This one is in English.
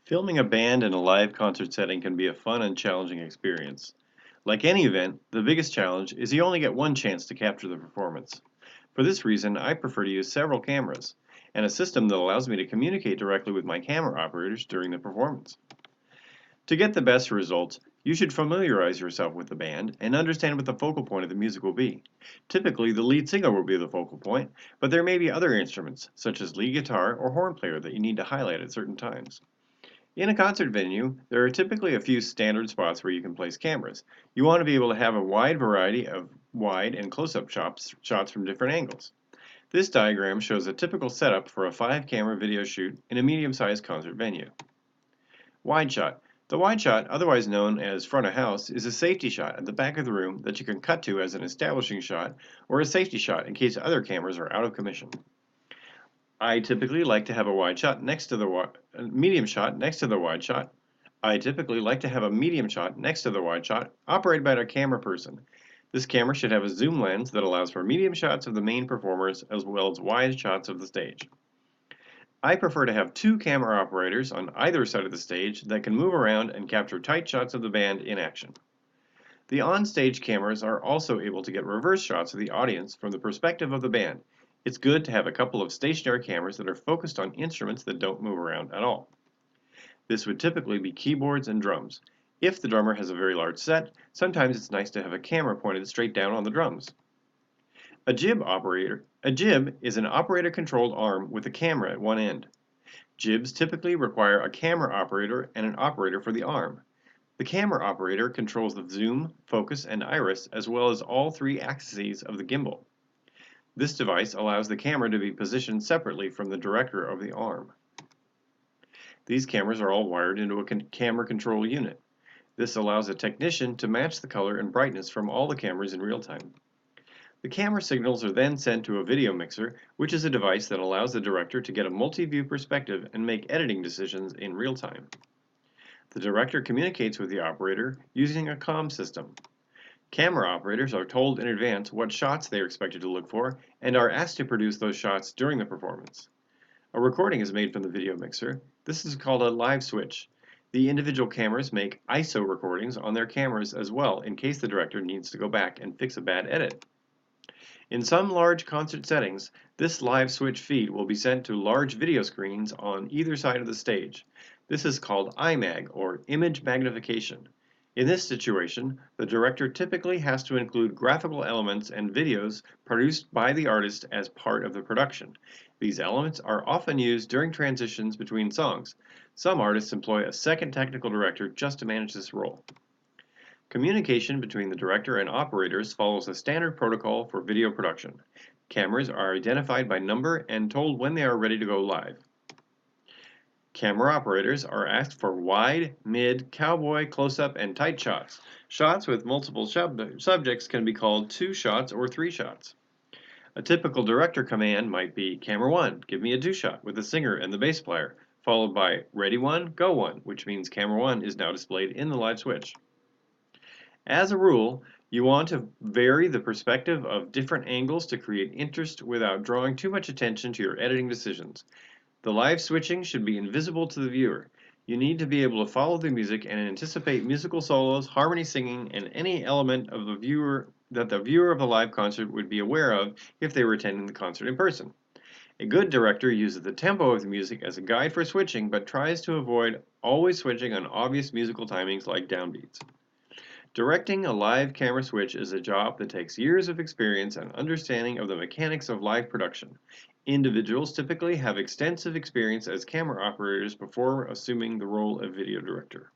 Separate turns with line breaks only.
Filming a band in a live concert setting can be a fun and challenging experience. Like any event, the biggest challenge is you only get one chance to capture the performance. For this reason, I prefer to use several cameras and a system that allows me to communicate directly with my camera operators during the performance. To get the best results, you should familiarize yourself with the band and understand what the focal point of the music will be. Typically, the lead singer will be the focal point, but there may be other instruments, such as lead guitar or horn player, that you need to highlight at certain times. In a concert venue, there are typically a few standard spots where you can place cameras. You want to be able to have a wide variety of wide and close-up shots from different angles. This diagram shows a typical setup for a 5-camera video shoot in a medium-sized concert venue. Wide shot. The wide shot, otherwise known as front of house, is a safety shot at the back of the room that you can cut to as an establishing shot or a safety shot in case other cameras are out of commission. I typically like to have a wide shot next to the medium shot next to the wide shot. I typically like to have a medium shot next to the wide shot, operated by a camera person. This camera should have a zoom lens that allows for medium shots of the main performers as well as wide shots of the stage. I prefer to have 2 camera operators on either side of the stage that can move around and capture tight shots of the band in action. The on-stage cameras are also able to get reverse shots of the audience from the perspective of the band. It's good to have a couple of stationary cameras that are focused on instruments that don't move around at all. This would typically be keyboards and drums. If the drummer has a very large set, sometimes it's nice to have a camera pointed straight down on the drums. A jib operator. A jib is an operator-controlled arm with a camera at one end. Jibs typically require a camera operator and an operator for the arm. The camera operator controls the zoom, focus, and iris as well as all 3 axes of the gimbal. This device allows the camera to be positioned separately from the director of the arm. These cameras are all wired into a camera control unit. This allows a technician to match the color and brightness from all the cameras in real time. The camera signals are then sent to a video mixer, which is a device that allows the director to get a multi-view perspective and make editing decisions in real time. The director communicates with the operator using a comm system. Camera operators are told in advance what shots they are expected to look for and are asked to produce those shots during the performance. A recording is made from the video mixer. This is called a live switch. The individual cameras make ISO recordings on their cameras as well in case the director needs to go back and fix a bad edit. In some large concert settings, this live switch feed will be sent to large video screens on either side of the stage. This is called IMAG, or image magnification. In this situation, the director typically has to include graphical elements and videos produced by the artist as part of the production. These elements are often used during transitions between songs. Some artists employ a second technical director just to manage this role. Communication between the director and operators follows a standard protocol for video production. Cameras are identified by number and told when they are ready to go live. Camera operators are asked for wide, mid, cowboy, close-up, and tight shots. Shots with multiple subjects can be called 2 shots or 3 shots. A typical director command might be, Camera 1, give me a 2-shot with the singer and the bass player, followed by Ready 1, Go 1, which means Camera 1 is now displayed in the live switch. As a rule, you want to vary the perspective of different angles to create interest without drawing too much attention to your editing decisions. The live switching should be invisible to the viewer. You need to be able to follow the music and anticipate musical solos, harmony singing, and any element of the viewer of the live concert would be aware of if they were attending the concert in person. A good director uses the tempo of the music as a guide for switching, but tries to avoid always switching on obvious musical timings like downbeats. Directing a live camera switch is a job that takes years of experience and understanding of the mechanics of live production. Individuals typically have extensive experience as camera operators before assuming the role of video director.